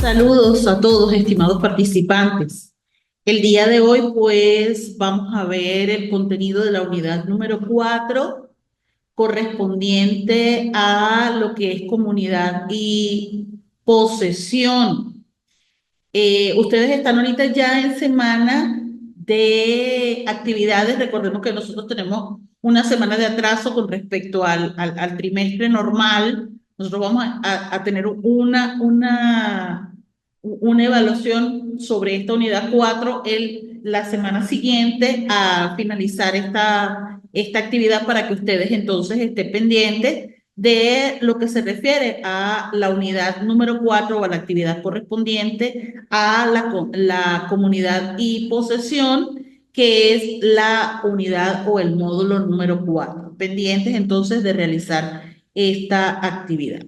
Saludos a todos, estimados participantes. El día de hoy, pues, vamos a ver el contenido de la unidad número 4, correspondiente a lo que es comunidad y posesión. Ustedes están ahorita ya en semana de actividades. Recordemos que nosotros tenemos una semana de atraso con respecto al trimestre normal. Nosotros vamos a tener una evaluación sobre esta unidad 4 la semana siguiente a finalizar esta actividad para que ustedes entonces estén pendientes de lo que se refiere a la unidad número 4 o a la actividad correspondiente a la comunidad y posesión, que es la unidad o el módulo número 4. Pendientes entonces de realizar esta actividad.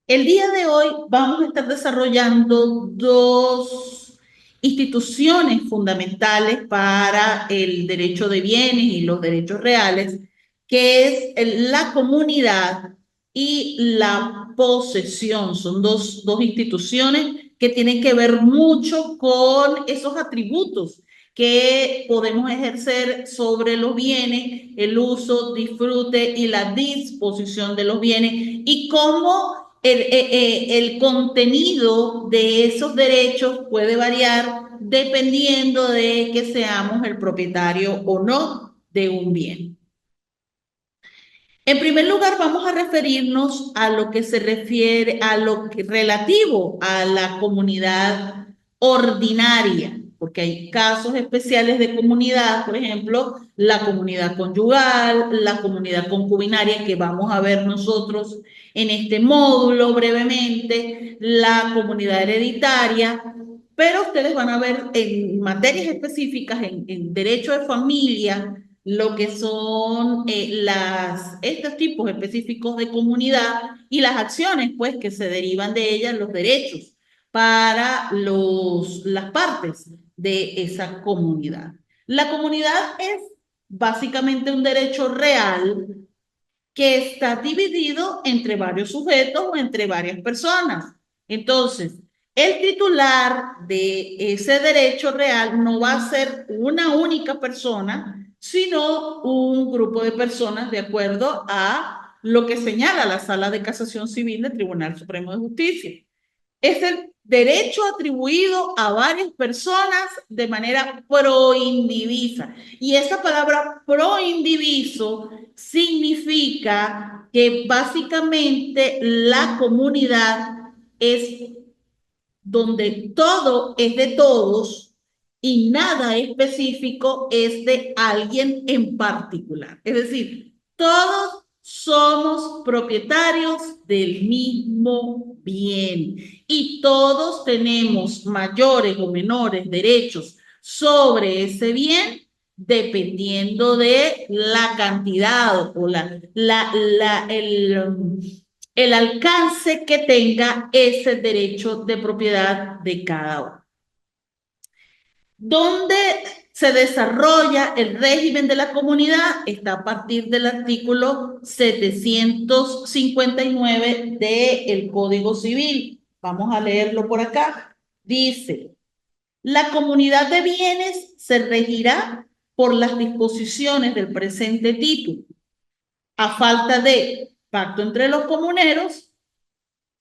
El día de hoy vamos a estar desarrollando dos instituciones fundamentales para el derecho de bienes y los derechos reales, que es la comunidad y la posesión. Son dos instituciones que tienen que ver mucho con esos atributos que podemos ejercer sobre los bienes, el uso, disfrute y la disposición de los bienes, y cómo el contenido de esos derechos puede variar dependiendo de que seamos el propietario o no de un bien. En primer lugar, vamos a referirnos a lo que se refiere a lo que relativo a la comunidad ordinaria, porque hay casos especiales de comunidad, por ejemplo, la comunidad conyugal, la comunidad concubinaria, que vamos a ver nosotros en este módulo brevemente, la comunidad hereditaria, pero ustedes van a ver en materias específicas, en derecho de familia, lo que son estos tipos específicos de comunidad y las acciones, pues, que se derivan de ellas, los derechos para las partes de esa comunidad. La comunidad es básicamente un derecho real que está dividido entre varios sujetos o entre varias personas. Entonces, el titular de ese derecho real no va a ser una única persona, sino un grupo de personas de acuerdo a lo que señala la Sala de Casación Civil del Tribunal Supremo de Justicia. Es el derecho atribuido a varias personas de manera proindivisa. Y esa palabra proindiviso significa que básicamente la comunidad es donde todo es de todos y nada específico es de alguien en particular. Es decir, todos somos propietarios del mismo bien y todos tenemos mayores o menores derechos sobre ese bien dependiendo de la cantidad o el alcance que tenga ese derecho de propiedad de cada uno. ¿Dónde se desarrolla el régimen de la comunidad? Está a partir del artículo 759 del Código Civil. Vamos a leerlo por acá. Dice: la comunidad de bienes se regirá por las disposiciones del presente título, a falta de pacto entre los comuneros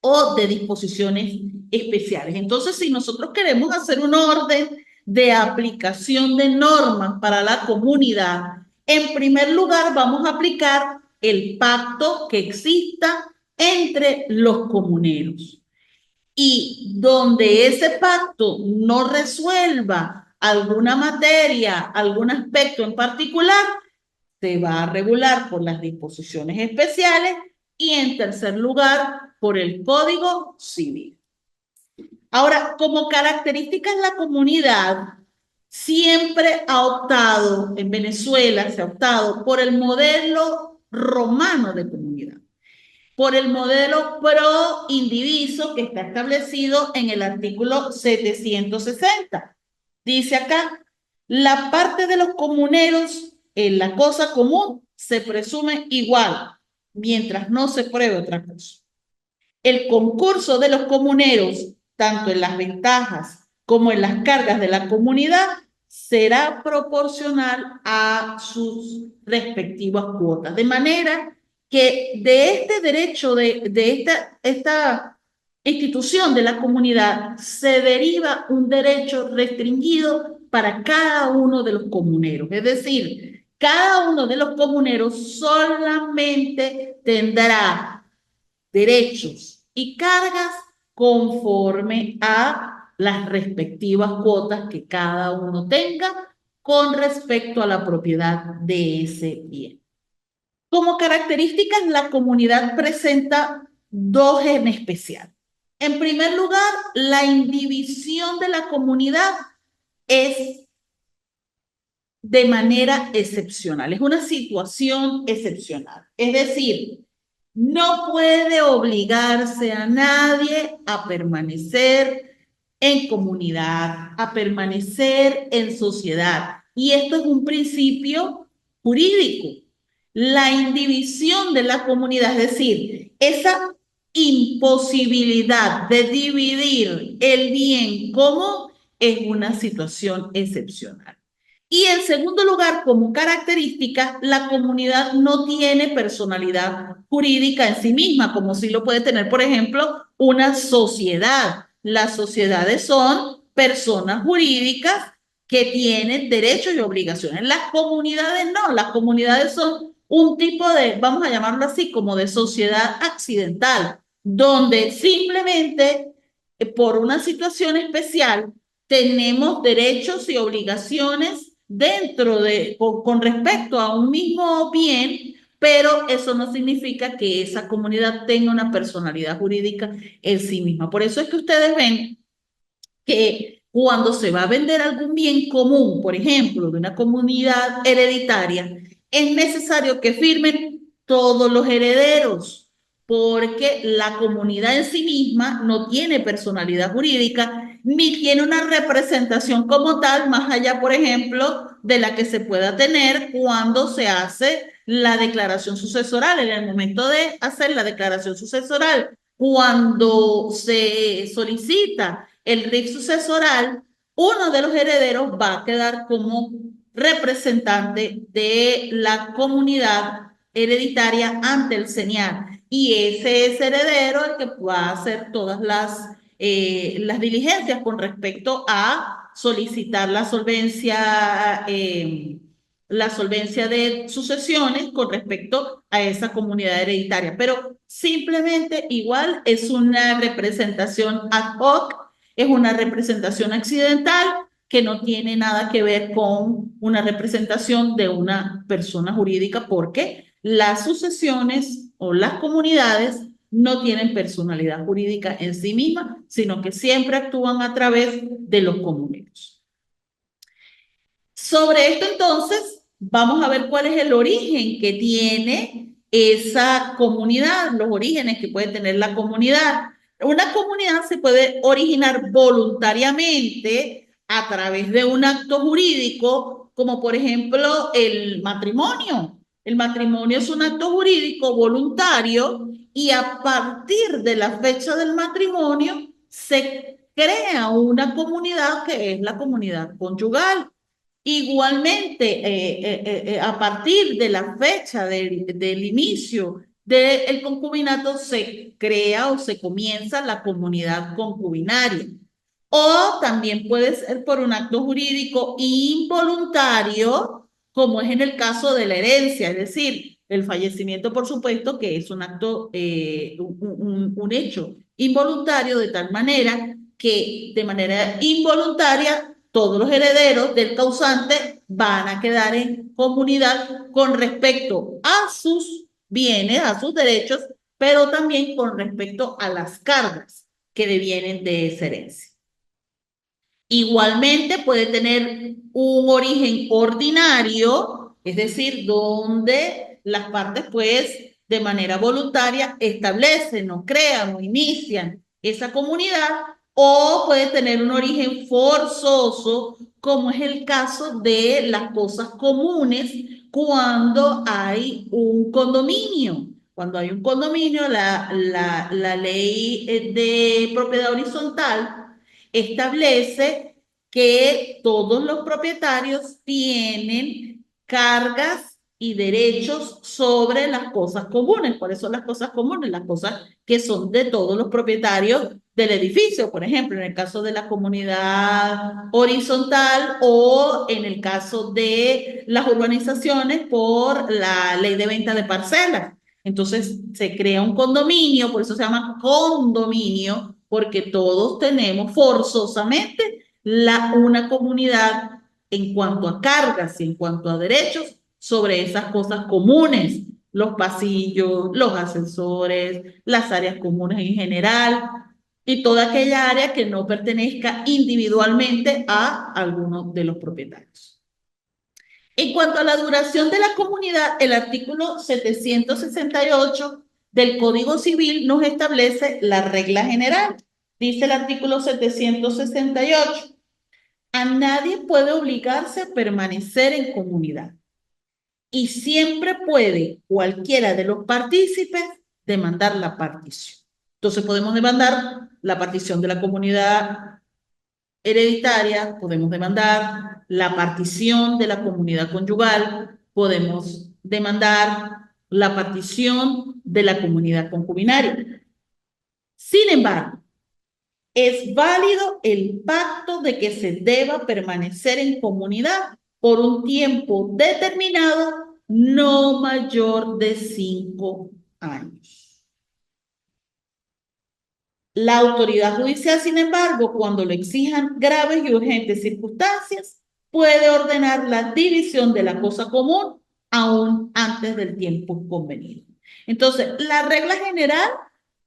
o de disposiciones especiales. Entonces, si nosotros queremos hacer un orden de aplicación de normas para la comunidad, en primer lugar vamos a aplicar el pacto que exista entre los comuneros. Y donde ese pacto no resuelva alguna materia, algún aspecto en particular, se va a regular por las disposiciones especiales y, en tercer lugar, por el Código Civil. Ahora, como característica en la comunidad, siempre ha optado, en Venezuela se ha optado por el modelo romano de comunidad, por el modelo pro indiviso que está establecido en el artículo 760. Dice acá: la parte de los comuneros en la cosa común se presume igual, mientras no se pruebe otra cosa. El concurso de los comuneros tanto en las ventajas como en las cargas de la comunidad, será proporcional a sus respectivas cuotas. De manera que de este derecho, de esta institución de la comunidad, se deriva un derecho restringido para cada uno de los comuneros. Es decir, cada uno de los comuneros solamente tendrá derechos y cargas conforme a las respectivas cuotas que cada uno tenga con respecto a la propiedad de ese bien. Como características, la comunidad presenta dos en especial. En primer lugar, la indivisión de la comunidad es de manera excepcional, es una situación excepcional. Es decir, no puede obligarse a nadie a permanecer en comunidad, a permanecer en sociedad. Y esto es un principio jurídico. La indivisión de la comunidad, es decir, esa imposibilidad de dividir el bien común es una situación excepcional. Y en segundo lugar, como característica, la comunidad no tiene personalidad jurídica en sí misma, como sí lo puede tener, por ejemplo, una sociedad. Las sociedades son personas jurídicas que tienen derechos y obligaciones. Las comunidades no, las comunidades son un tipo de, vamos a llamarlo así, como de sociedad accidental, donde simplemente por una situación especial tenemos derechos y obligaciones dentro de, con respecto a un mismo bien, pero eso no significa que esa comunidad tenga una personalidad jurídica en sí misma. Por eso es que ustedes ven que cuando se va a vender algún bien común, por ejemplo, de una comunidad hereditaria, es necesario que firmen todos los herederos, porque la comunidad en sí misma no tiene personalidad jurídica ni tiene una representación como tal, más allá, por ejemplo, de la que se pueda tener cuando se hace la declaración sucesoral. En el momento de hacer la declaración sucesoral, cuando se solicita el RIF sucesoral, uno de los herederos va a quedar como representante de la comunidad hereditaria ante el señal. Y ese es heredero el que va a hacer todas las diligencias con respecto a solicitar la solvencia de sucesiones con respecto a esa comunidad hereditaria. Pero simplemente igual es una representación ad hoc, es una representación accidental que no tiene nada que ver con una representación de una persona jurídica, porque las sucesiones o las comunidades no tienen personalidad jurídica en sí mismas, sino que siempre actúan a través de los comuneros. Sobre esto entonces, vamos a ver cuál es el origen que tiene esa comunidad, los orígenes que puede tener la comunidad. Una comunidad se puede originar voluntariamente a través de un acto jurídico, como por ejemplo el matrimonio. El matrimonio es un acto jurídico voluntario y a partir de la fecha del matrimonio se crea una comunidad que es la comunidad conyugal. Igualmente, a partir de la fecha del inicio del concubinato se crea o se comienza la comunidad concubinaria. O también puede ser por un acto jurídico involuntario, como es en el caso de la herencia, es decir, el fallecimiento, por supuesto, que es un acto, un hecho involuntario, de tal manera que de manera involuntaria todos los herederos del causante van a quedar en comunidad con respecto a sus bienes, a sus derechos, pero también con respecto a las cargas que devienen de esa herencia. Igualmente puede tener un origen ordinario, es decir, donde las partes pues de manera voluntaria establecen o crean o inician esa comunidad, o puede tener un origen forzoso, como es el caso de las cosas comunes cuando hay un condominio. cuando hay un condominio, la ley de propiedad horizontal establece que todos los propietarios tienen cargas y derechos sobre las cosas comunes. Por eso las cosas comunes, las cosas que son de todos los propietarios del edificio, por ejemplo, en el caso de la comunidad horizontal o en el caso de las urbanizaciones por la ley de venta de parcelas. Entonces se crea un condominio, por eso se llama condominio, porque todos tenemos forzosamente una comunidad en cuanto a cargas y en cuanto a derechos sobre esas cosas comunes, los pasillos, los ascensores, las áreas comunes en general y toda aquella área que no pertenezca individualmente a alguno de los propietarios. En cuanto a la duración de la comunidad, el artículo 768 del Código Civil nos establece la regla general. Dice el artículo 768, a nadie puede obligarse a permanecer en comunidad y siempre puede cualquiera de los partícipes demandar la partición. Entonces podemos demandar la partición de la comunidad hereditaria, podemos demandar la partición de la comunidad conyugal, podemos demandar la partición de la comunidad concubinaria. Sin embargo, es válido el pacto de que se deba permanecer en comunidad por un tiempo determinado, no mayor de 5 años. La autoridad judicial, sin embargo, cuando lo exijan graves y urgentes circunstancias, puede ordenar la división de la cosa común aún antes del tiempo convenido. Entonces, la regla general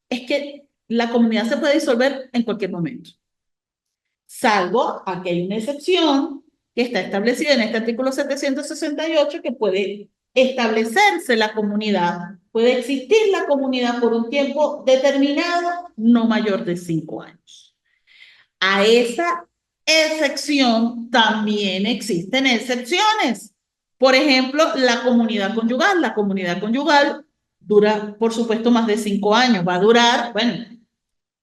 es que la comunidad se puede disolver en cualquier momento, salvo a que hay una excepción que está establecida en este artículo 768 que puede establecerse la comunidad, puede existir la comunidad por un tiempo determinado, no mayor de 5 años. A esa excepción también existen excepciones. Por ejemplo, la comunidad conyugal. La comunidad conyugal dura, por supuesto, más de 5 años. Va a durar, bueno,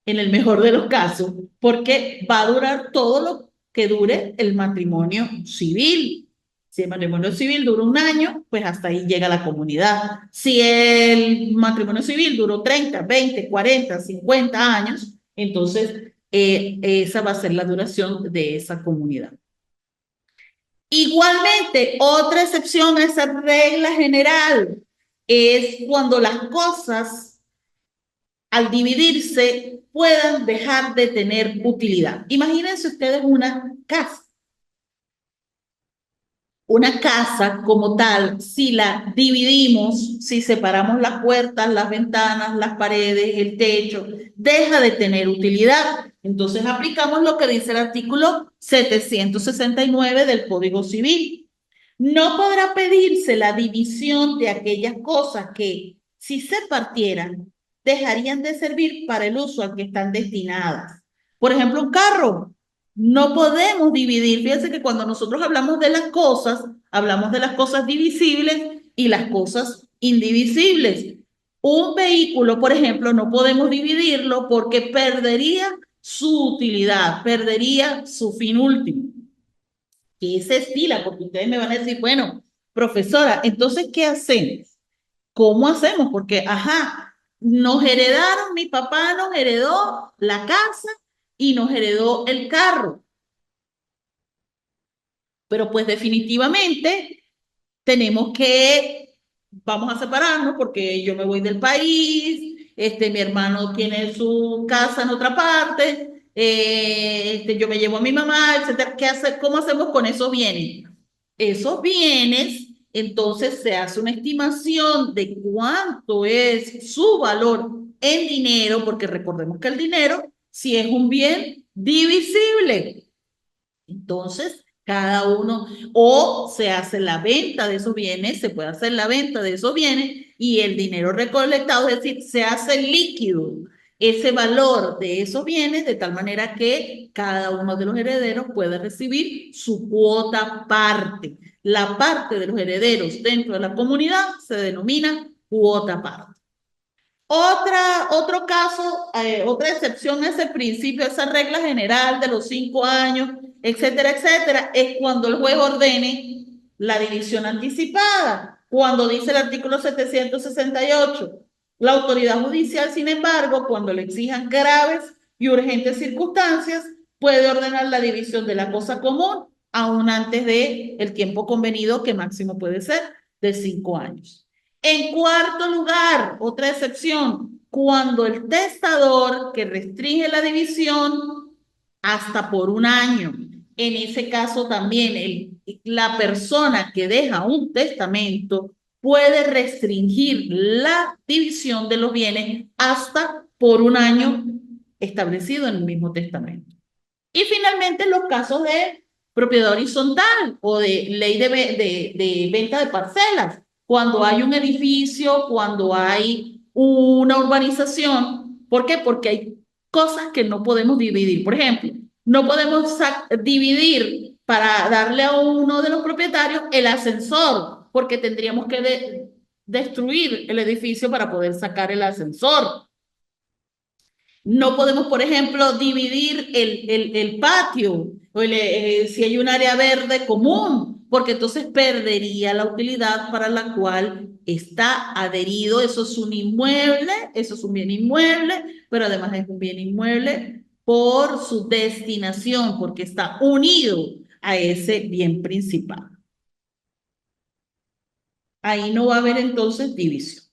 en el mejor de los casos, porque va a durar todo lo que dure el matrimonio civil. Si el matrimonio civil dura 1 año, pues hasta ahí llega la comunidad. Si el matrimonio civil duró 30, 20, 40, 50 años, entonces esa va a ser la duración de esa comunidad. Igualmente, otra excepción a esa regla general es cuando las cosas al dividirse puedan dejar de tener utilidad. Imagínense ustedes una casa. Una casa como tal, si la dividimos, si separamos las puertas, las ventanas, las paredes, el techo, deja de tener utilidad. Entonces aplicamos lo que dice el artículo 769 del Código Civil. No podrá pedirse la división de aquellas cosas que, si se partieran, dejarían de servir para el uso al que están destinadas. Por ejemplo, un carro. No podemos dividir. Fíjense que cuando nosotros hablamos de las cosas divisibles y las cosas indivisibles. Un vehículo, por ejemplo, no podemos dividirlo porque perdería su utilidad, perdería su fin último. Que se estila, porque ustedes me van a decir, bueno, profesora, entonces, ¿qué hacemos? ¿Cómo hacemos? Porque, ajá, nos heredaron, mi papá nos heredó la casa y nos heredó el carro. Pero pues definitivamente tenemos que, vamos a separarnos porque yo me voy del país, mi hermano tiene su casa en otra parte, yo me llevo a mi mamá, etcétera. ¿Cómo hacemos con esos bienes? Esos bienes, entonces se hace una estimación de cuánto es su valor en dinero, porque recordemos que el dinero si es un bien divisible. Entonces, cada uno, o se hace la venta de esos bienes, se puede hacer la venta de esos bienes y el dinero recolectado, es decir, se hace líquido ese valor de esos bienes de tal manera que cada uno de los herederos puede recibir su cuota parte. La parte de los herederos dentro de la comunidad se denomina cuota parte. Otro caso, otra excepción a ese principio, a esa regla general de los 5 años, etcétera, etcétera, es cuando el juez ordene la división anticipada. Cuando dice el artículo 768, la autoridad judicial, sin embargo, cuando le exijan graves y urgentes circunstancias, puede ordenar la división de la cosa común, aún antes de el tiempo convenido, que máximo puede ser de 5 años. En cuarto lugar, otra excepción, cuando el testador que restringe la división hasta por 1 año. En ese caso también la persona que deja un testamento puede restringir la división de los bienes hasta por 1 año establecido en el mismo testamento. Y finalmente los casos de propiedad horizontal o de ley de venta de parcelas. Cuando hay un edificio, cuando hay una urbanización. ¿Por qué? Porque hay cosas que no podemos dividir. Por ejemplo, no podemos dividir para darle a uno de los propietarios el ascensor, porque tendríamos que destruir el edificio para poder sacar el ascensor. No podemos, por ejemplo, dividir el patio o si hay un área verde común, porque entonces perdería la utilidad para la cual está adherido. Eso es un inmueble, eso es un bien inmueble, pero además es un bien inmueble por su destinación, porque está unido a ese bien principal. Ahí no va a haber entonces división.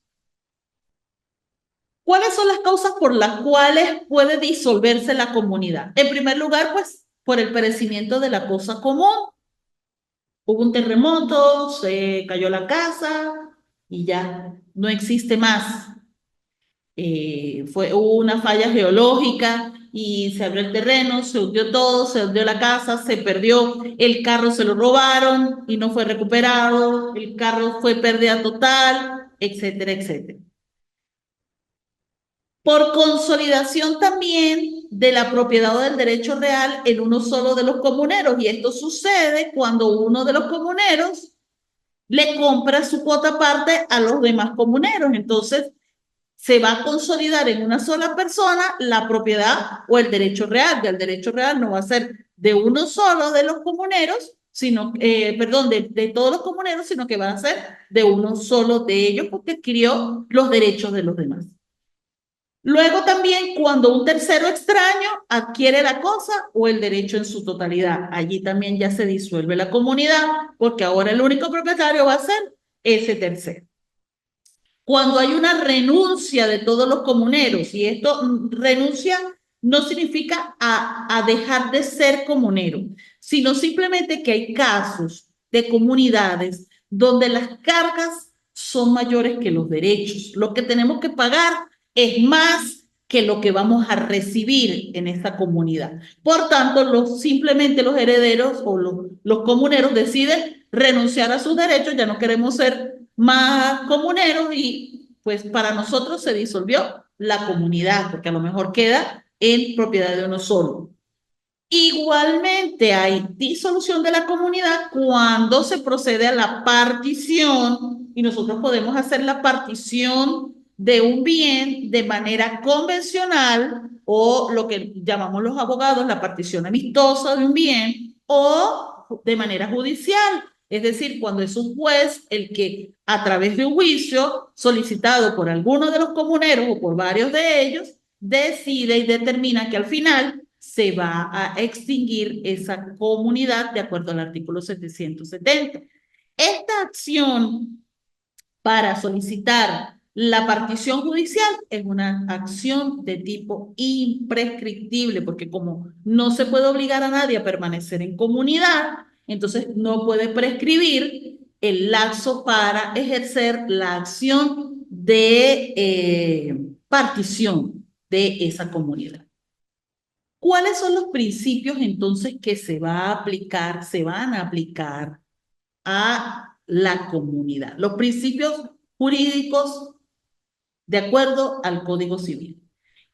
¿Cuáles son las causas por las cuales puede disolverse la comunidad? En primer lugar, pues, por el perecimiento de la cosa común. Hubo un terremoto, se cayó la casa y ya no existe más. Hubo una falla geológica y se abrió el terreno, se hundió todo, se hundió la casa, se perdió, el carro se lo robaron y no fue recuperado, el carro fue pérdida total, etcétera, etcétera. Por consolidación también de la propiedad o del derecho real en uno solo de los comuneros. Y esto sucede cuando uno de los comuneros le compra su cuota parte a los demás comuneros. Entonces, se va a consolidar en una sola persona la propiedad o el derecho real. Ya el derecho real no va a ser de uno solo de los comuneros, sino, perdón, de todos los comuneros, sino que va a ser de uno solo de ellos porque adquirió los derechos de los demás. Luego también cuando un tercero extraño adquiere la cosa o el derecho en su totalidad. Allí también ya se disuelve la comunidad porque ahora el único propietario va a ser ese tercero. Cuando hay una renuncia de todos los comuneros, y esto renuncia no significa a dejar de ser comunero, sino simplemente que hay casos de comunidades donde las cargas son mayores que los derechos. Lo que tenemos que pagar es más que lo que vamos a recibir en esta comunidad. Por tanto, simplemente los herederos o los comuneros deciden renunciar a sus derechos, ya no queremos ser más comuneros y pues para nosotros se disolvió la comunidad, porque a lo mejor queda en propiedad de uno solo. Igualmente hay disolución de la comunidad cuando se procede a la partición y nosotros podemos hacer la partición de un bien de manera convencional o lo que llamamos los abogados la partición amistosa de un bien o de manera judicial. Es decir, cuando es un juez el que a través de un juicio solicitado por alguno de los comuneros o por varios de ellos decide y determina que al final se va a extinguir esa comunidad de acuerdo al artículo 770. Esta acción para solicitar la partición judicial es una acción de tipo imprescriptible, porque como no se puede obligar a nadie a permanecer en comunidad, entonces no puede prescribir el lapso para ejercer la acción de partición de esa comunidad. ¿Cuáles son los principios entonces que se van a aplicar a la comunidad? Los principios jurídicos de acuerdo al Código Civil.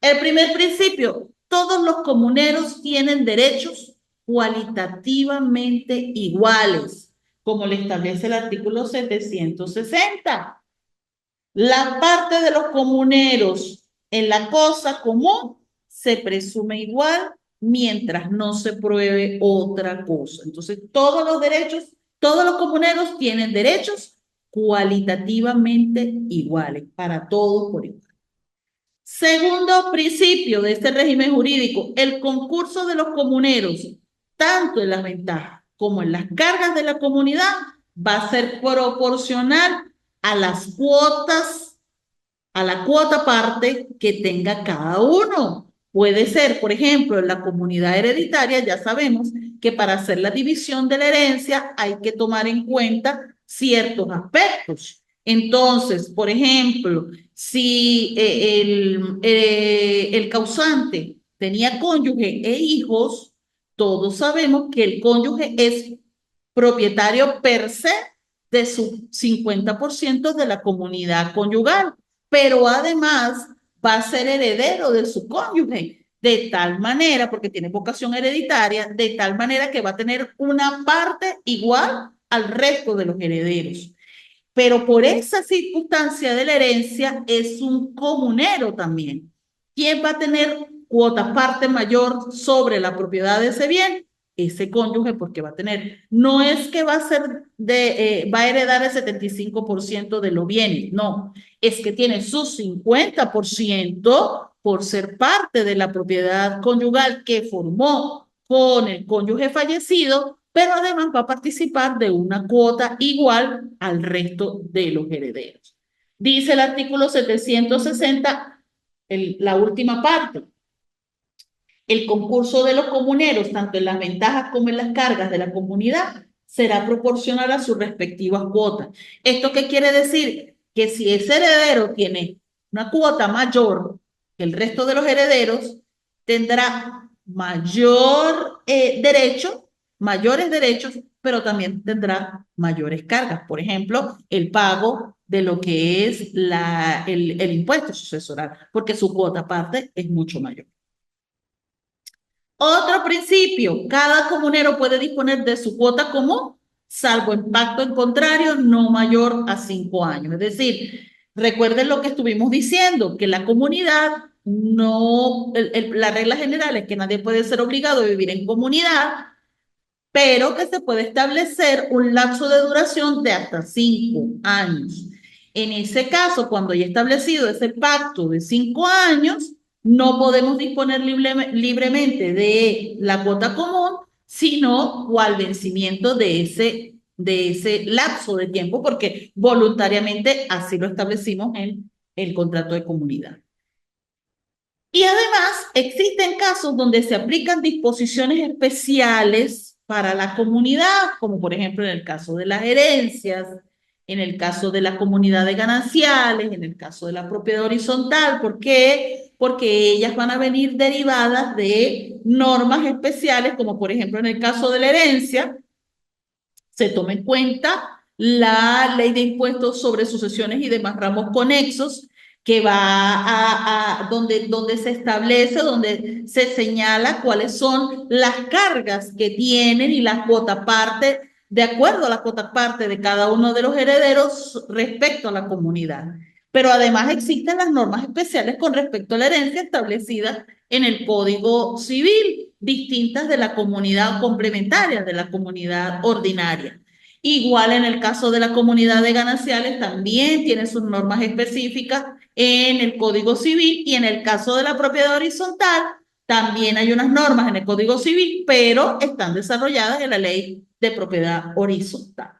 El primer principio, todos los comuneros tienen derechos cualitativamente iguales, como le establece el artículo 760. La parte de los comuneros en la cosa común se presume igual mientras no se pruebe otra cosa. Entonces, todos los derechos, todos los comuneros tienen derechos cualitativamente iguales, para todos por igual. Segundo principio de este régimen jurídico, el concurso de los comuneros, tanto en las ventajas como en las cargas de la comunidad, va a ser proporcional a las cuotas, a la cuota parte que tenga cada uno. Puede ser, por ejemplo, en la comunidad hereditaria, ya sabemos que para hacer la división de la herencia hay que tomar en cuenta ciertos aspectos. Entonces, por ejemplo, si el causante tenía cónyuge e hijos, todos sabemos que el cónyuge es propietario per se de su 50% de la comunidad conyugal, pero además va a ser heredero de su cónyuge, de tal manera, porque tiene vocación hereditaria, de tal manera que va a tener una parte igual al resto de los herederos. Pero por esa circunstancia de la herencia es un comunero también. ¿Quién va a tener cuota parte mayor sobre la propiedad de ese bien? Ese cónyuge, porque va a tener, no es que va a ser va a heredar el 75% de los bienes, no, es que tiene su 50% por ser parte de la propiedad conyugal que formó con el cónyuge fallecido, pero además va a participar de una cuota igual al resto de los herederos. Dice el artículo 760, la última parte. El concurso de los comuneros, tanto en las ventajas como en las cargas de la comunidad, será proporcional a sus respectivas cuotas. ¿Esto qué quiere decir? Que si ese heredero tiene una cuota mayor que el resto de los herederos, tendrá mayores derechos, pero también tendrá mayores cargas. Por ejemplo, el pago de lo que es el impuesto sucesoral, porque su cuota aparte es mucho mayor. Otro principio, cada comunero puede disponer de su cuota común, salvo en pacto en contrario no mayor a 5 años. Es decir, recuerden lo que estuvimos diciendo, que la comunidad no, la regla general es que nadie puede ser obligado a vivir en comunidad, pero que se puede establecer un lapso de duración de hasta 5 años. En ese caso, cuando ya establecido ese pacto de 5 años, no podemos disponer libremente de la cuota común, sino o al vencimiento de ese lapso de tiempo, porque voluntariamente así lo establecimos en el contrato de comunidad. Y además existen casos donde se aplican disposiciones especiales para la comunidad, como por ejemplo en el caso de las herencias, en el caso de la comunidad de gananciales, en el caso de la propiedad horizontal. ¿Por qué? Porque ellas van a venir derivadas de normas especiales, como por ejemplo en el caso de la herencia, se toma en cuenta la ley de impuestos sobre sucesiones y demás ramos conexos, que va donde se establece, donde se señala cuáles son las cargas que tienen y las cuotas parte, de acuerdo a la cuota parte de cada uno de los herederos respecto a la comunidad. Pero además existen las normas especiales con respecto a la herencia establecidas en el Código Civil, distintas de la comunidad complementaria, de la comunidad ordinaria. Igual en el caso de la comunidad de gananciales, también tiene sus normas específicas en el Código Civil, y en el caso de la propiedad horizontal, también hay unas normas en el Código Civil, pero están desarrolladas en la ley de propiedad horizontal.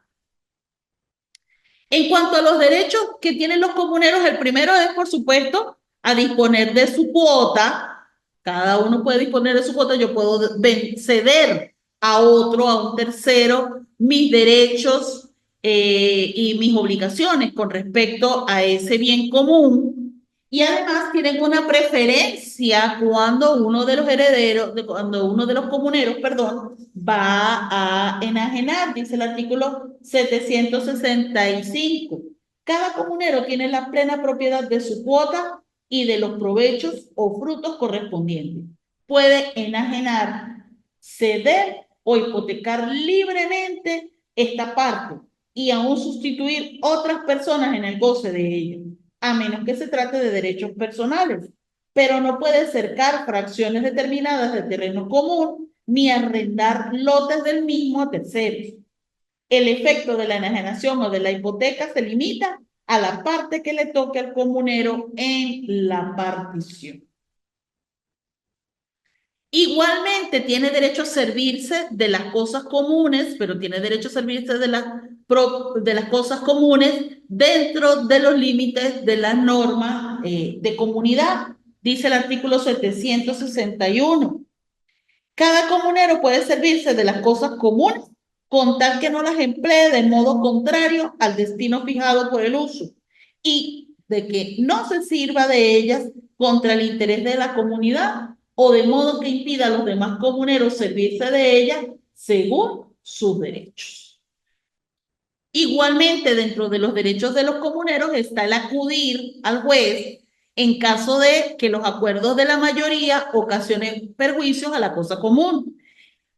En cuanto a los derechos que tienen los comuneros, el primero es, por supuesto, a disponer de su cuota. Cada uno puede disponer de su cuota. Yo puedo ceder a otro, a un tercero, mis derechos y mis obligaciones con respecto a ese bien común. Y además tienen una preferencia cuando uno de los herederos, cuando uno de los comuneros, perdón, va a enajenar, dice el artículo 765. Cada comunero tiene la plena propiedad de su cuota y de los provechos o frutos correspondientes. Puede enajenar, ceder o hipotecar libremente esta parte y aún sustituir otras personas en el goce de ella. a menos que se trate de derechos personales, pero no puede cercar fracciones determinadas de terreno común ni arrendar lotes del mismo a terceros. El efecto de la enajenación o de la hipoteca se limita a la parte que le toque al comunero en la partición. Igualmente tiene derecho a servirse de las cosas comunes, pero tiene derecho a servirse de las cosas comunes dentro de los límites de la norma de comunidad, dice el artículo 761. Cada comunero puede servirse de las cosas comunes con tal que no las emplee de modo contrario al destino fijado por el uso y de que no se sirva de ellas contra el interés de la comunidad o de modo que impida a los demás comuneros servirse de ellas según sus derechos. Igualmente, dentro de los derechos de los comuneros está el acudir al juez en caso de que los acuerdos de la mayoría ocasionen perjuicios a la cosa común.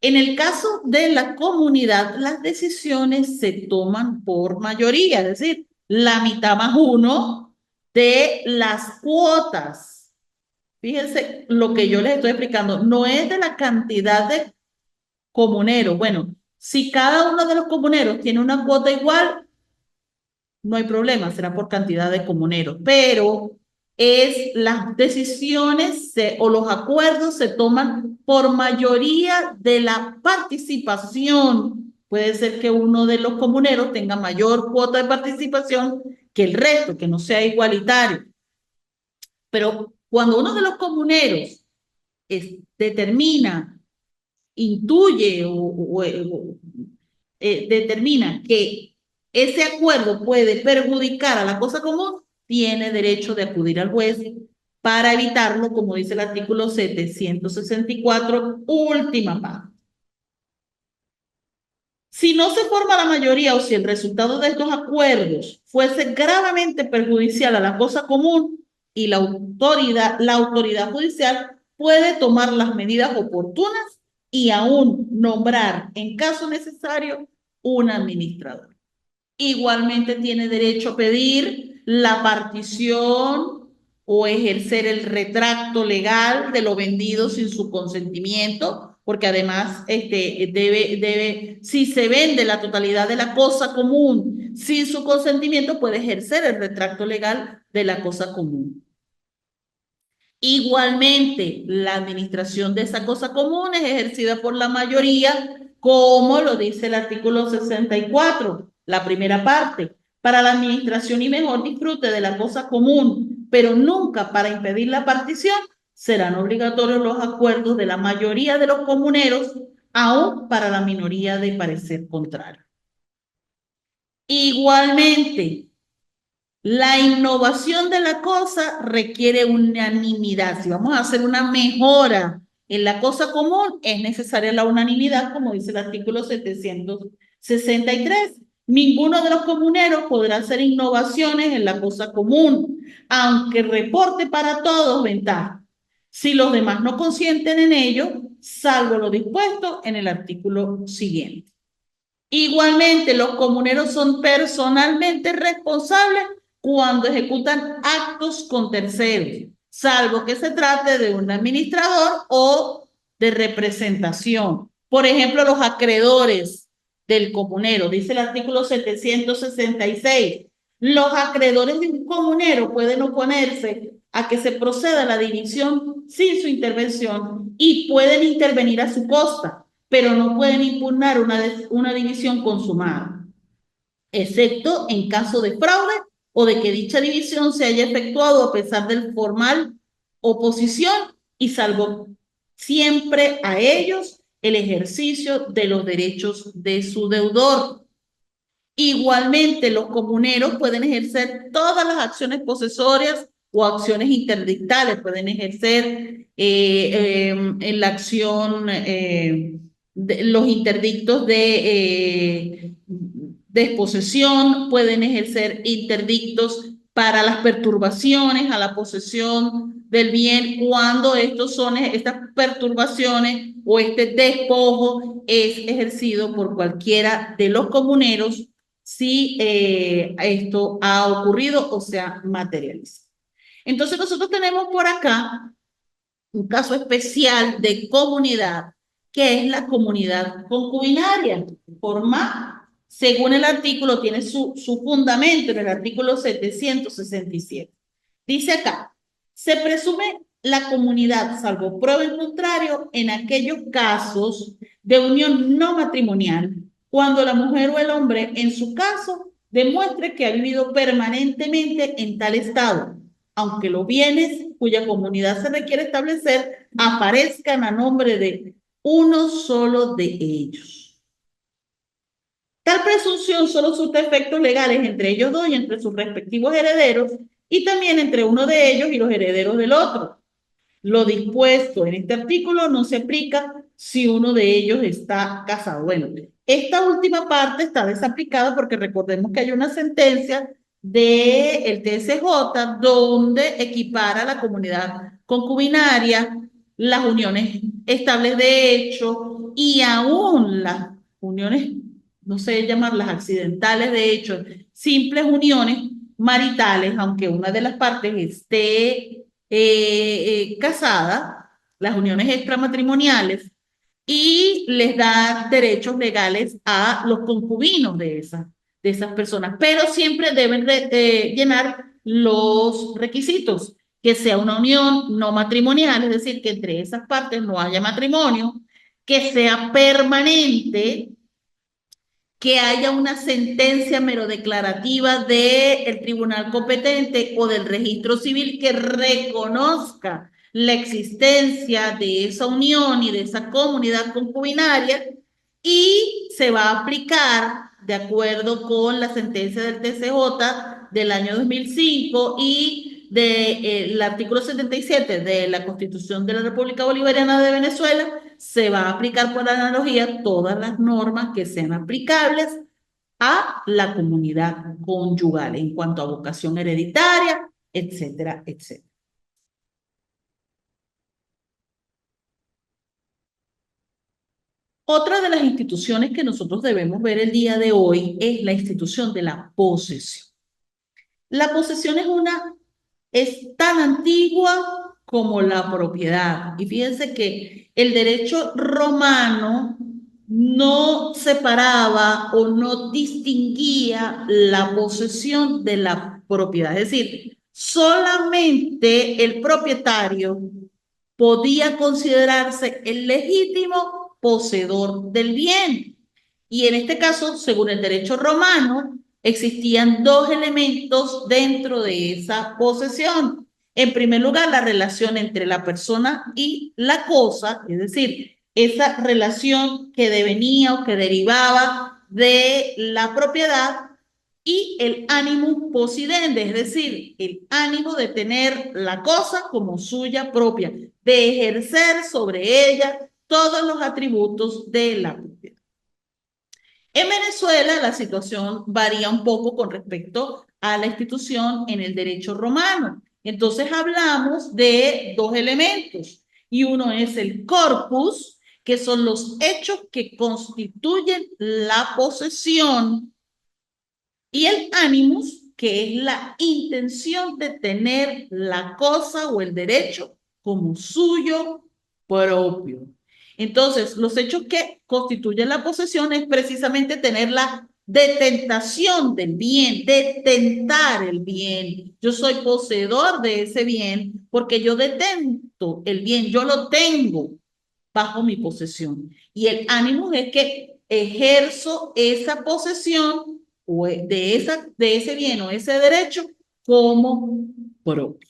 En el caso de la comunidad, las decisiones se toman por mayoría, es decir, la mitad más uno de las cuotas. Fíjense lo que yo les estoy explicando, no es de la cantidad de comuneros. Bueno, si cada uno de los comuneros tiene una cuota igual, no hay problema, será por cantidad de comuneros, pero es las decisiones o los acuerdos se toman por mayoría de la participación. Puede ser que uno de los comuneros tenga mayor cuota de participación que el resto, que no sea igualitario. Pero cuando uno de los comuneros determina, intuye determina que ese acuerdo puede perjudicar a la cosa común, tiene derecho de acudir al juez para evitarlo, como dice el artículo 764, última parte. Si no se forma la mayoría o si el resultado de estos acuerdos fuese gravemente perjudicial a la cosa común y la autoridad judicial puede tomar las medidas oportunas y aún nombrar, en caso necesario, un administrador. Igualmente tiene derecho a pedir la partición o ejercer el retracto legal de lo vendido sin su consentimiento, porque además si se vende la totalidad de la cosa común sin su consentimiento, puede ejercer el retracto legal de la cosa común. Igualmente, la administración de esa cosa común es ejercida por la mayoría, como lo dice el artículo 64, la primera parte, para la administración y mejor disfrute de la cosa común, pero nunca para impedir la partición, serán obligatorios los acuerdos de la mayoría de los comuneros, aún para la minoría de parecer contrario. Igualmente, la innovación de la cosa requiere unanimidad. Si vamos a hacer una mejora en la cosa común, es necesaria la unanimidad, como dice el artículo 763. Ninguno de los comuneros podrá hacer innovaciones en la cosa común, aunque reporte para todos ventaja, si los demás no consienten en ello, salvo lo dispuesto en el artículo siguiente. Igualmente, los comuneros son personalmente responsables cuando ejecutan actos con terceros, salvo que se trate de un administrador o de representación. Por ejemplo, los acreedores del comunero, dice el artículo 766. Los acreedores de un comunero pueden oponerse a que se proceda a la división sin su intervención y pueden intervenir a su costa, pero no pueden impugnar una división consumada, excepto en caso de fraude o de que dicha división se haya efectuado a pesar del formal oposición y salvo siempre a ellos el ejercicio de los derechos de su deudor. Igualmente, los comuneros pueden ejercer todas las acciones posesorias o acciones interdictales, pueden ejercer en la acción los interdictos de desposesión, pueden ejercer interdictos para las perturbaciones a la posesión del bien cuando estas perturbaciones o este despojo es ejercido por cualquiera de los comuneros si esto ha ocurrido o se ha materializado. Entonces nosotros tenemos por acá un caso especial de comunidad, que es la comunidad concubinaria. Forma, según el artículo, tiene su fundamento en el artículo 767. Dice acá, se presume la comunidad, salvo prueba en contrario, en aquellos casos de unión no matrimonial, cuando la mujer o el hombre, en su caso, demuestre que ha vivido permanentemente en tal estado, aunque los bienes cuya comunidad se requiere establecer aparezcan a nombre de uno solo de ellos. Tal presunción solo surte efectos legales entre ellos dos y entre sus respectivos herederos, y también entre uno de ellos y los herederos del otro. Lo dispuesto en este artículo no se aplica si uno de ellos está casado. Bueno, esta última parte está desaplicada porque recordemos que hay una sentencia del TSJ donde equipara la comunidad concubinaria, las uniones estables de hecho y aún las uniones, no sé llamarlas accidentales de hecho, simples uniones maritales, aunque una de las partes esté casada, las uniones extramatrimoniales, y les da derechos legales a los concubinos de esas personas, pero siempre deben llenar los requisitos, que sea una unión no matrimonial, es decir, que entre esas partes no haya matrimonio, que sea permanente, que haya una sentencia mero declarativa del tribunal competente o del registro civil que reconozca la existencia de esa unión y de esa comunidad concubinaria y se va a aplicar de acuerdo con la sentencia del TCJ del año 2005 y del artículo 77 de la Constitución de la República Bolivariana de Venezuela, se va a aplicar por analogía todas las normas que sean aplicables a la comunidad conyugal en cuanto a vocación hereditaria, etcétera, etcétera. Otra de las instituciones que nosotros debemos ver el día de hoy es la institución de la posesión. La posesión es tan antigua como la propiedad. Y fíjense que el derecho romano no separaba o no distinguía la posesión de la propiedad. Es decir, solamente el propietario podía considerarse el legítimo poseedor del bien. Y en este caso, según el derecho romano, existían dos elementos dentro de esa posesión. En primer lugar, la relación entre la persona y la cosa, es decir, esa relación que devenía o que derivaba de la propiedad y el ánimo possidente, es decir, el ánimo de tener la cosa como suya propia, de ejercer sobre ella todos los atributos de la propiedad. En Venezuela la situación varía un poco con respecto a la institución en el derecho romano. Entonces hablamos de dos elementos y uno es el corpus, que son los hechos que constituyen la posesión, y el animus, que es la intención de tener la cosa o el derecho como suyo propio. Entonces, los hechos que constituyen la posesión es precisamente tener la detentación del bien, detentar el bien. Yo soy poseedor de ese bien porque yo detento el bien, yo lo tengo bajo mi posesión. Y el ánimo es que ejerzo esa posesión o de ese bien o ese derecho como propio.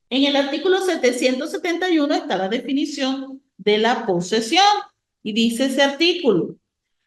En el artículo 771 está la definición de la posesión y dice ese artículo: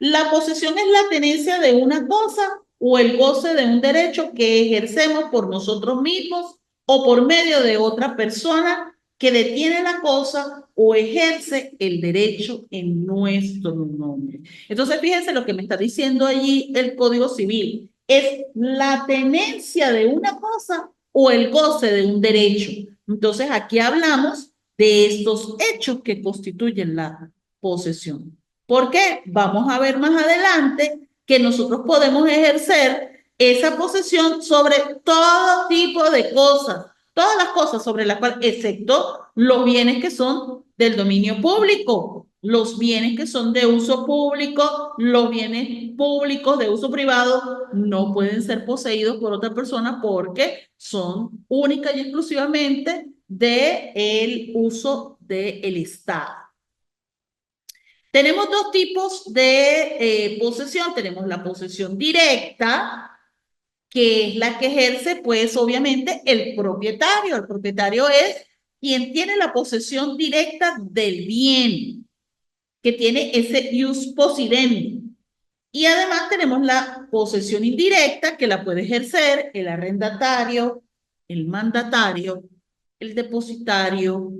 la posesión es la tenencia de una cosa o el goce de un derecho que ejercemos por nosotros mismos o por medio de otra persona que detiene la cosa o ejerce el derecho en nuestro nombre. Entonces, fíjense lo que me está diciendo allí el Código Civil. Es la tenencia de una cosa o el goce de un derecho. Entonces, aquí hablamos de estos hechos que constituyen la posesión. ¿Por qué? Vamos a ver más adelante que nosotros podemos ejercer esa posesión sobre todo tipo de cosas, todas las cosas sobre las cuales, excepto los bienes que son del dominio público, los bienes que son de uso público, los bienes públicos de uso privado no pueden ser poseídos por otra persona porque son única y exclusivamente del uso del Estado. Tenemos dos tipos de posesión. Tenemos la posesión directa, que es la que ejerce, pues, obviamente, el propietario. El propietario es quien tiene la posesión directa del bien, que tiene ese ius possidendi. Y además tenemos la posesión indirecta, que la puede ejercer el arrendatario, el mandatario, el depositario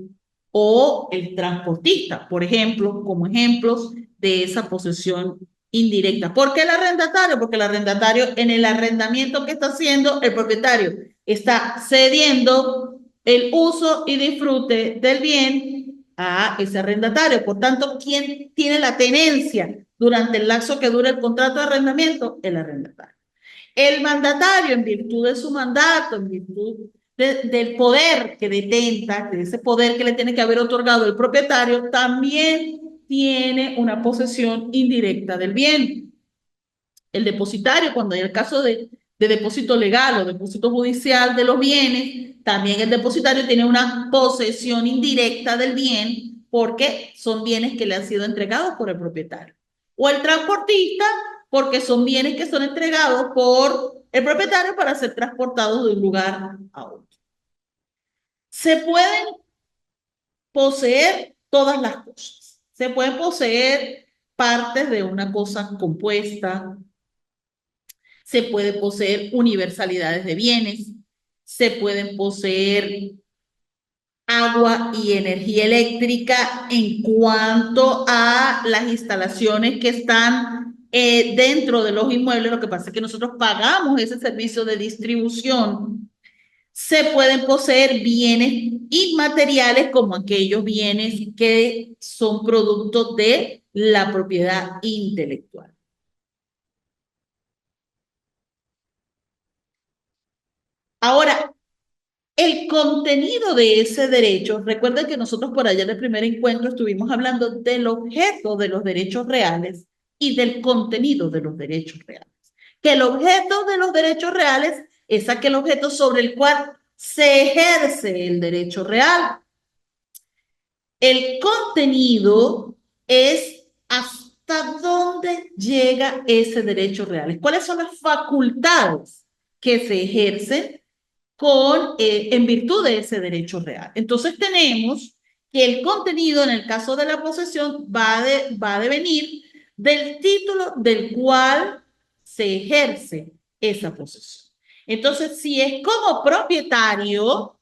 o el transportista, por ejemplo, como ejemplos de esa posesión indirecta. ¿Por qué el arrendatario? Porque el arrendatario, en el arrendamiento que está haciendo el propietario, está cediendo el uso y disfrute del bien a ese arrendatario. Por tanto, ¿quién tiene la tenencia durante el lapso que dura el contrato de arrendamiento? El arrendatario. El mandatario, en virtud de su mandato, en virtud del poder que detenta, de ese poder que le tiene que haber otorgado el propietario, también tiene una posesión indirecta del bien. El depositario, cuando hay el caso de depósito legal o depósito judicial de los bienes, también el depositario tiene una posesión indirecta del bien porque son bienes que le han sido entregados por el propietario. O el transportista, porque son bienes que son entregados por el propietario para ser transportados de un lugar a otro. Se pueden poseer todas las cosas. Se pueden poseer partes de una cosa compuesta, se puede poseer universalidades de bienes, se pueden poseer agua y energía eléctrica en cuanto a las instalaciones que están dentro de los inmuebles. Lo que pasa es que nosotros pagamos ese servicio de distribución. Se pueden poseer bienes inmateriales como aquellos bienes que son producto de la propiedad intelectual. Ahora, el contenido de ese derecho, recuerden que nosotros por allá en el primer encuentro estuvimos hablando del objeto de los derechos reales y del contenido de los derechos reales. Que el objeto de los derechos reales es aquel objeto sobre el cual se ejerce el derecho real. El contenido es hasta dónde llega ese derecho real. ¿Cuáles son las facultades que se ejercen en virtud de ese derecho real? Entonces tenemos que el contenido, en el caso de la posesión, va a devenir del título del cual se ejerce esa posesión. Entonces, si es como propietario,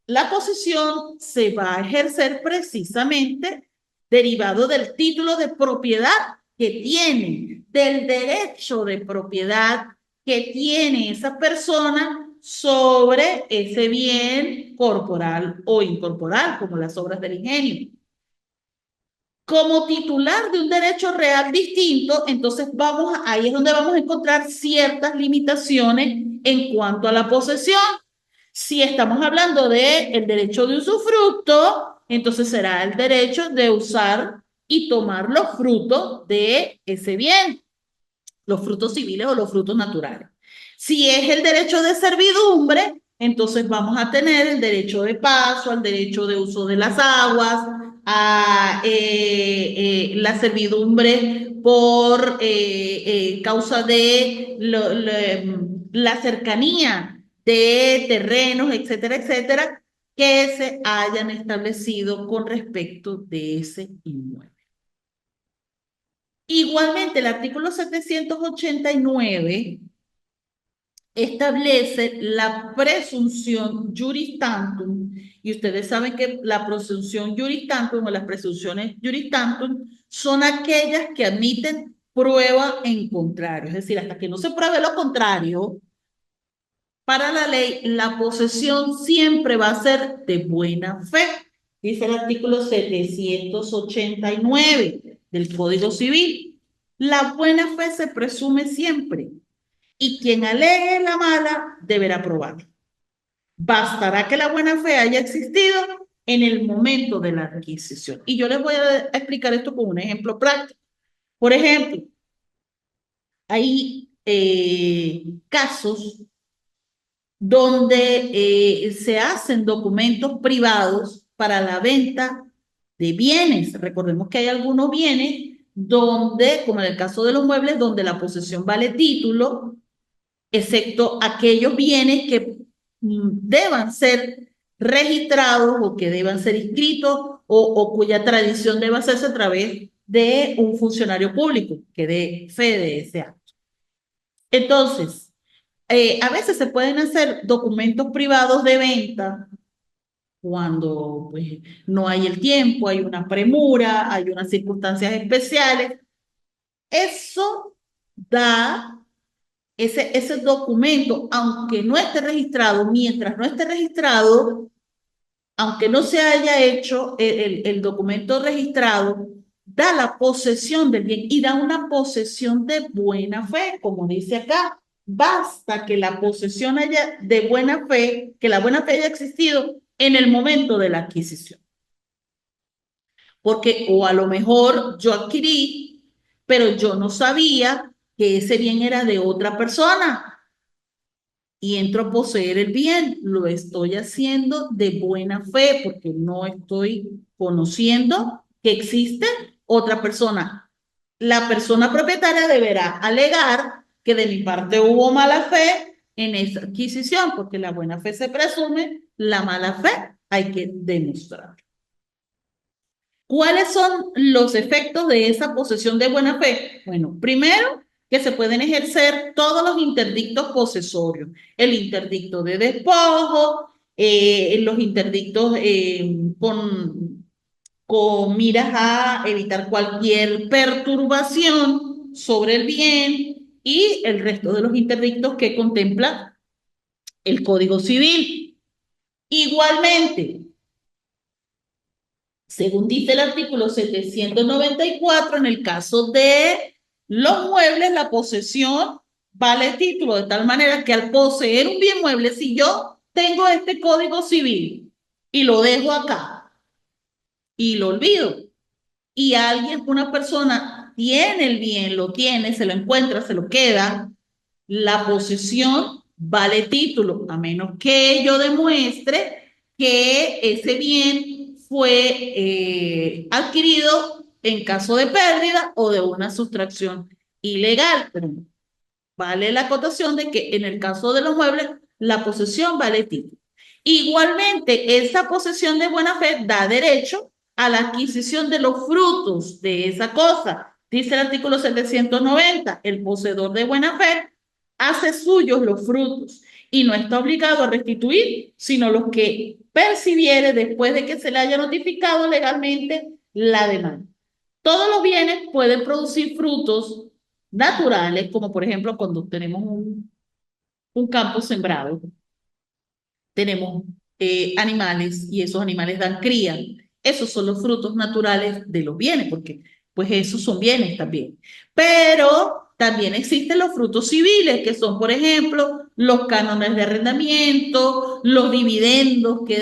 la posesión se va a ejercer precisamente derivado del título de propiedad que tiene, del derecho de propiedad que tiene esa persona sobre ese bien corporal o incorporal, como las obras del ingenio. Como titular de un derecho real distinto, entonces ahí es donde vamos a encontrar ciertas limitaciones en cuanto a la posesión. Si estamos hablando del derecho de usufructo, entonces será el derecho de usar y tomar los frutos de ese bien, los frutos civiles o los frutos naturales. Si es el derecho de servidumbre, entonces vamos a tener el derecho de paso, al derecho de uso de las aguas, a la servidumbre por causa de la cercanía de terrenos, etcétera, etcétera, que se hayan establecido con respecto de ese inmueble. Igualmente, el artículo 789 establece la presunción juris tantum, y ustedes saben que la presunción juris tantum o las presunciones juris tantum son aquellas que admiten prueba en contrario, es decir, hasta que no se pruebe lo contrario, para la ley, la posesión siempre va a ser de buena fe, dice el artículo 789. del Código Civil. La buena fe se presume siempre y quien alegue la mala deberá probarla. Bastará que la buena fe haya existido en el momento de la adquisición. Y yo les voy a explicar esto con un ejemplo práctico. Por ejemplo, hay casos donde se hacen documentos privados para la venta de bienes. Recordemos que hay algunos bienes donde, como en el caso de los muebles, donde la posesión vale título, excepto aquellos bienes que deban ser registrados o que deban ser inscritos o cuya tradición deba hacerse a través de un funcionario público que dé fe de ese acto. Entonces, a veces se pueden hacer documentos privados de venta cuando pues, no hay el tiempo, hay una premura, hay unas circunstancias especiales. Eso da ese documento, aunque no esté registrado, mientras no esté registrado, aunque no se haya hecho el documento registrado, da la posesión del bien y da una posesión de buena fe, como dice acá. Basta que la posesión haya de buena fe, que la buena fe haya existido en el momento de la adquisición. Porque o a lo mejor yo adquirí, pero yo no sabía que ese bien era de otra persona y entro a poseer el bien, lo estoy haciendo de buena fe porque no estoy conociendo que existe otra persona. La persona propietaria deberá alegar que de mi parte hubo mala fe en esa adquisición, porque la buena fe se presume, la mala fe hay que demostrar. ¿Cuáles son los efectos de esa posesión de buena fe? Bueno, primero, que se pueden ejercer todos los interdictos posesorios. El interdicto de despojo, los interdictos con miras a evitar cualquier perturbación sobre el bien y el resto de los interdictos que contempla el Código Civil. Igualmente, según dice el artículo 794, en el caso de los muebles, la posesión vale título, de tal manera que al poseer un bien mueble, si yo tengo este Código Civil y lo dejo acá y lo olvido, y alguien, una persona, tiene el bien, lo tiene, se lo encuentra, se lo queda, la posesión vale título, a menos que yo demuestre que ese bien fue adquirido en caso de pérdida o de una sustracción ilegal. Pero vale la acotación de que en el caso de los muebles, la posesión vale título. Igualmente, esa posesión de buena fe da derecho a la adquisición de los frutos de esa cosa. Dice el artículo 790, el poseedor de buena fe hace suyos los frutos y no está obligado a restituir, sino los que percibiere después de que se le haya notificado legalmente la demanda. Todos los bienes pueden producir frutos naturales, como por ejemplo cuando tenemos un campo sembrado, tenemos animales y esos animales dan cría. Esos son los frutos naturales de los bienes, porque pues esos son bienes también. Pero también existen los frutos civiles, que son, por ejemplo, los cánones de arrendamiento, los dividendos que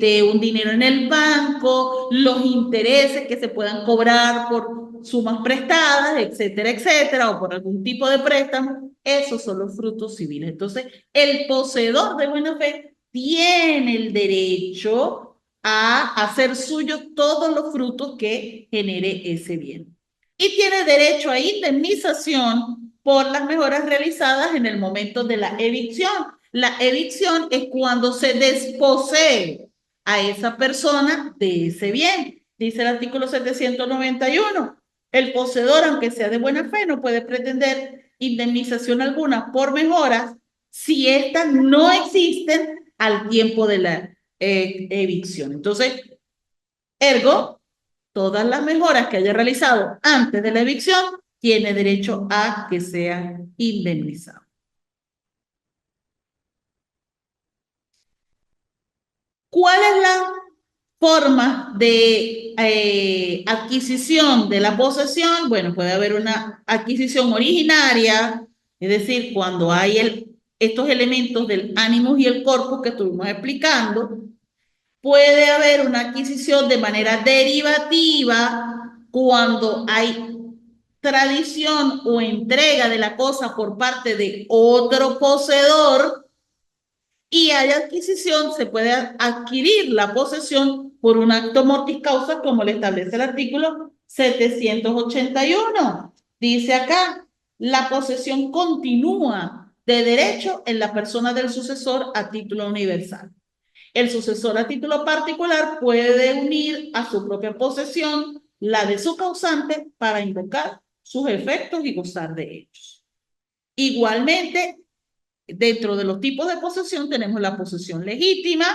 dé un dinero en el banco, los intereses que se puedan cobrar por sumas prestadas, etcétera, etcétera, o por algún tipo de préstamo. Esos son los frutos civiles. Entonces, el poseedor de buena fe tiene el derecho a hacer suyo todos los frutos que genere ese bien. Y tiene derecho a indemnización por las mejoras realizadas en el momento de la evicción. La evicción es cuando se desposee a esa persona de ese bien. Dice el artículo 791. El poseedor, aunque sea de buena fe, no puede pretender indemnización alguna por mejoras si éstas no existen al tiempo de la evicción. Entonces, ergo, todas las mejoras que haya realizado antes de la evicción tiene derecho a que sea indemnizado. ¿Cuál es la formas de adquisición de la posesión. Bueno, puede haber una adquisición originaria, es decir, cuando hay estos elementos del ánimos y el corpus que estuvimos explicando. Puede haber una adquisición de manera derivativa cuando hay tradición o entrega de la cosa por parte de otro poseedor, y hay adquisición, se puede adquirir la posesión por un acto mortis causa, como le establece el artículo 781. Dice acá, la posesión continúa de derecho en la persona del sucesor a título universal. El sucesor a título particular puede unir a su propia posesión la de su causante para invocar sus efectos y gozar de ellos. Igualmente, dentro de los tipos de posesión tenemos la posesión legítima,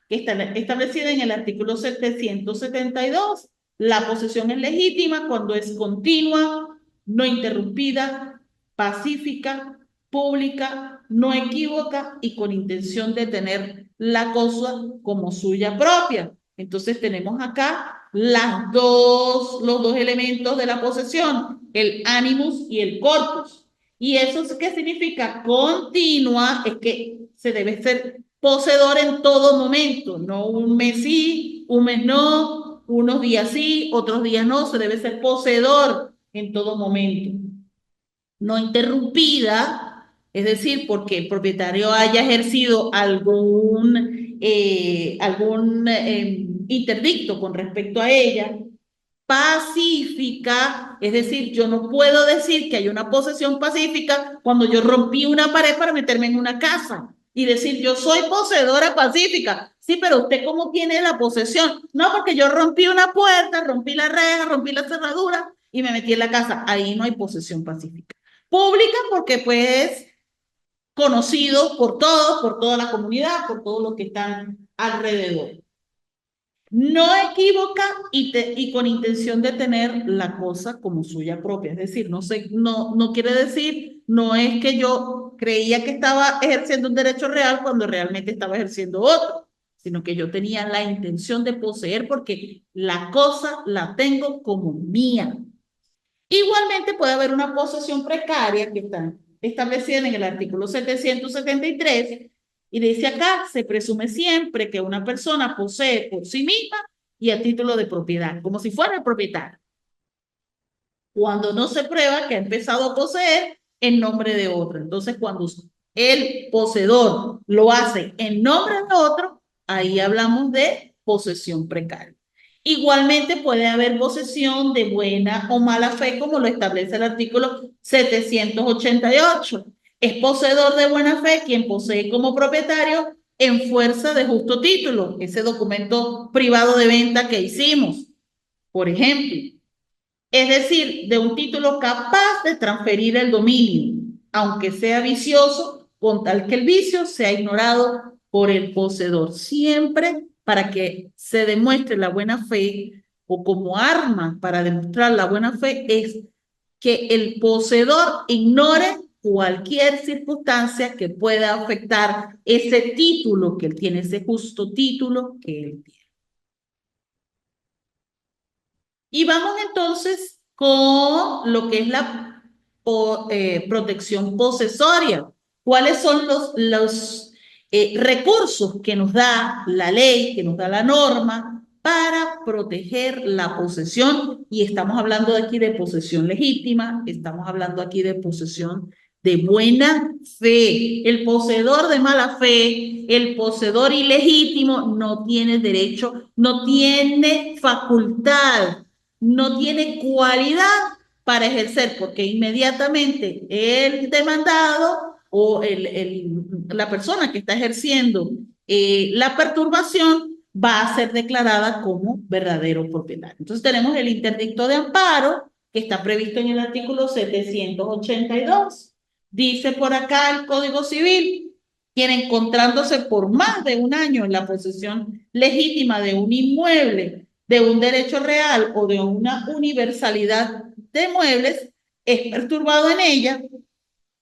que está establecida en el artículo 772. La posesión es legítima cuando es continua, no interrumpida, pacífica, pública, no equívoca y con intención de tener la cosa como suya propia. Entonces tenemos acá los dos elementos de la posesión, el animus y el corpus. ¿Y eso qué significa? Continua, es que se debe ser poseedor en todo momento, no un mes sí, un mes no, unos días sí, otros días no, se debe ser poseedor en todo momento. No interrumpida, es decir, porque el propietario haya ejercido algún interdicto con respecto a ella. Pacífica, es decir, yo no puedo decir que hay una posesión pacífica cuando yo rompí una pared para meterme en una casa y decir yo soy poseedora pacífica. Sí, pero usted cómo tiene la posesión. No, porque yo rompí una puerta, rompí la reja, rompí la cerradura y me metí en la casa. Ahí no hay posesión pacífica. Pública porque pues conocido por todos, por toda la comunidad, por todos los que están alrededor. No equivoca y con intención de tener la cosa como suya propia. Es decir, no quiere decir, no es que yo creía que estaba ejerciendo un derecho real cuando realmente estaba ejerciendo otro, sino que yo tenía la intención de poseer porque la cosa la tengo como mía. Igualmente puede haber una posesión precaria que está establecida en el artículo 773 y dice acá, se presume siempre que una persona posee por sí misma y a título de propiedad, como si fuera el propietario. Cuando no se prueba que ha empezado a poseer en nombre de otro. Entonces, cuando el poseedor lo hace en nombre de otro, ahí hablamos de posesión precaria. Igualmente puede haber posesión de buena o mala fe, como lo establece el artículo 788. Es poseedor de buena fe quien posee como propietario en fuerza de justo título, ese documento privado de venta que hicimos, por ejemplo. Es decir, de un título capaz de transferir el dominio, aunque sea vicioso, con tal que el vicio sea ignorado por el poseedor, siempre para que se demuestre la buena fe o como arma para demostrar la buena fe es que el poseedor ignore cualquier circunstancia que pueda afectar ese título que él tiene, ese justo título que él tiene. Y vamos entonces con lo que es la protección posesoria. ¿Cuáles son los recursos que nos da la ley, que nos da la norma para proteger la posesión? Y estamos hablando aquí de posesión legítima, estamos hablando aquí de posesión de buena fe. El poseedor de mala fe, el poseedor ilegítimo no tiene derecho, no tiene facultad, no tiene cualidad para ejercer, porque inmediatamente el demandado o la persona que está ejerciendo la perturbación va a ser declarada como verdadero propietario. Entonces tenemos el interdicto de amparo que está previsto en el artículo 782. Dice por acá el Código Civil, quien encontrándose por más de un año en la posesión legítima de un inmueble, de un derecho real o de una universalidad de muebles, es perturbado en ella,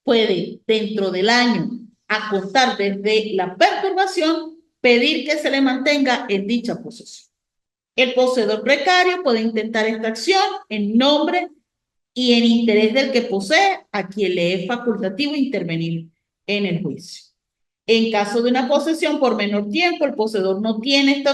puede dentro del año a contar desde la perturbación pedir que se le mantenga en dicha posesión. El poseedor precario puede intentar esta acción en nombre y en interés del que posee, a quien le es facultativo intervenir en el juicio. En caso de una posesión por menor tiempo, el poseedor no tiene esta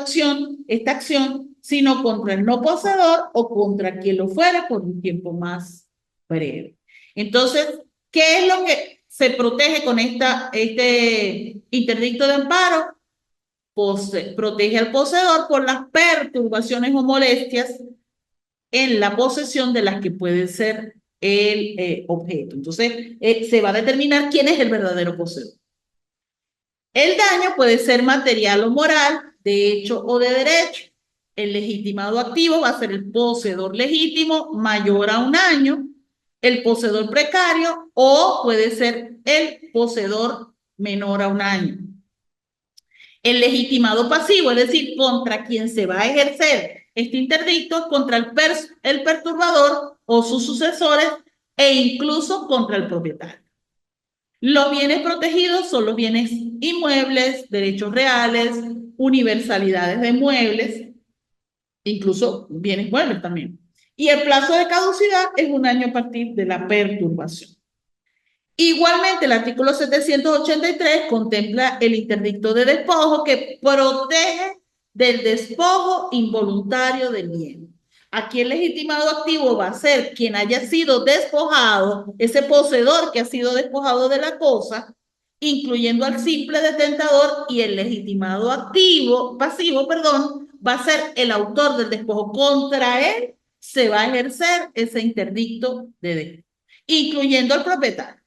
acción, sino contra el no poseedor o contra quien lo fuera por un tiempo más breve. Entonces, ¿qué es lo que se protege con este interdicto de amparo? Protege al poseedor por las perturbaciones o molestias en la posesión de las que puede ser el objeto. Entonces, se va a determinar quién es el verdadero poseedor. El daño puede ser material o moral, de hecho o de derecho. El legitimado activo va a ser el poseedor legítimo mayor a 1 año, el poseedor precario o puede ser el poseedor menor a 1 año. El legitimado pasivo, es decir, contra quien se va a ejercer este interdicto, contra el perturbador o sus sucesores e incluso contra el propietario. Los bienes protegidos son los bienes inmuebles, derechos reales, universalidades de muebles, incluso bienes muebles también. Y el plazo de caducidad es 1 año a partir de la perturbación. Igualmente, el artículo 783 contempla el interdicto de despojo que protege del despojo involuntario del bien. Aquí el legitimado activo va a ser quien haya sido despojado, ese poseedor que ha sido despojado de la cosa, incluyendo al simple detentador, y el legitimado pasivo, va a ser el autor del despojo. Contra él se va a ejercer ese interdicto de despojo, incluyendo al propietario.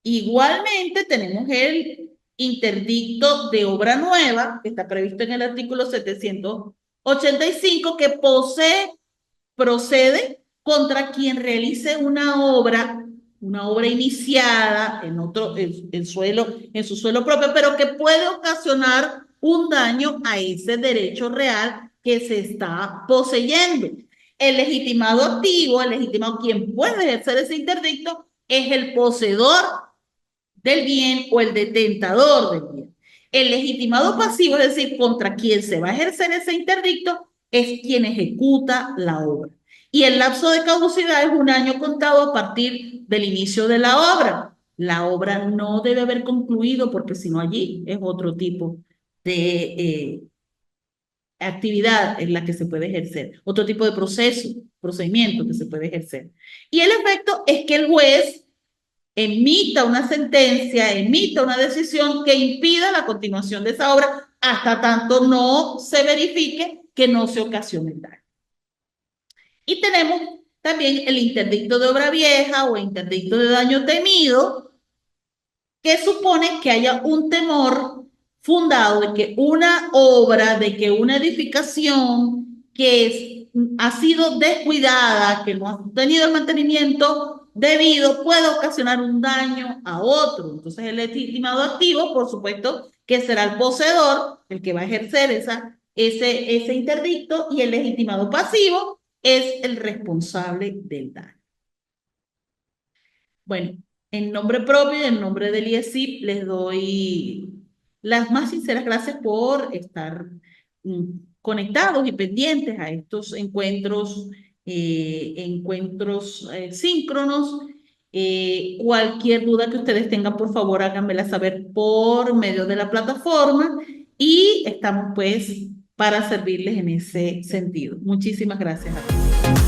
Igualmente tenemos el interdicto de obra nueva, que está previsto en el artículo 785, que procede contra quien realice una obra iniciada en su suelo propio, pero que puede ocasionar un daño a ese derecho real que se está poseyendo. El legitimado activo, el legitimado quien puede ejercer ese interdicto, es el poseedor del bien o el detentador del bien. El legitimado pasivo, es decir, contra quien se va a ejercer ese interdicto, es quien ejecuta la obra. Y el lapso de caducidad es 1 año contado a partir del inicio de la obra. La obra no debe haber concluido porque si no allí es otro tipo de actividad en la que se puede ejercer, otro tipo de procedimiento que se puede ejercer. Y el efecto es que el juez emita una sentencia, emita una decisión que impida la continuación de esa obra hasta tanto no se verifique que no se ocasione el daño. Y tenemos también el interdicto de obra vieja o interdicto de daño temido, que supone que haya un temor fundado de que una obra, de que una edificación ha sido descuidada, que no ha tenido el mantenimiento debido, puede ocasionar un daño a otro. Entonces, el legitimado activo, por supuesto, que será el poseedor, el que va a ejercer ese interdicto, y el legitimado pasivo es el responsable del daño. Bueno, en nombre propio y en nombre del IESIP les doy las más sinceras gracias por estar conectados y pendientes a estos encuentros, síncronos. Cualquier duda que ustedes tengan, por favor, háganmela saber por medio de la plataforma y estamos pues para servirles en ese sentido. Muchísimas gracias a todos.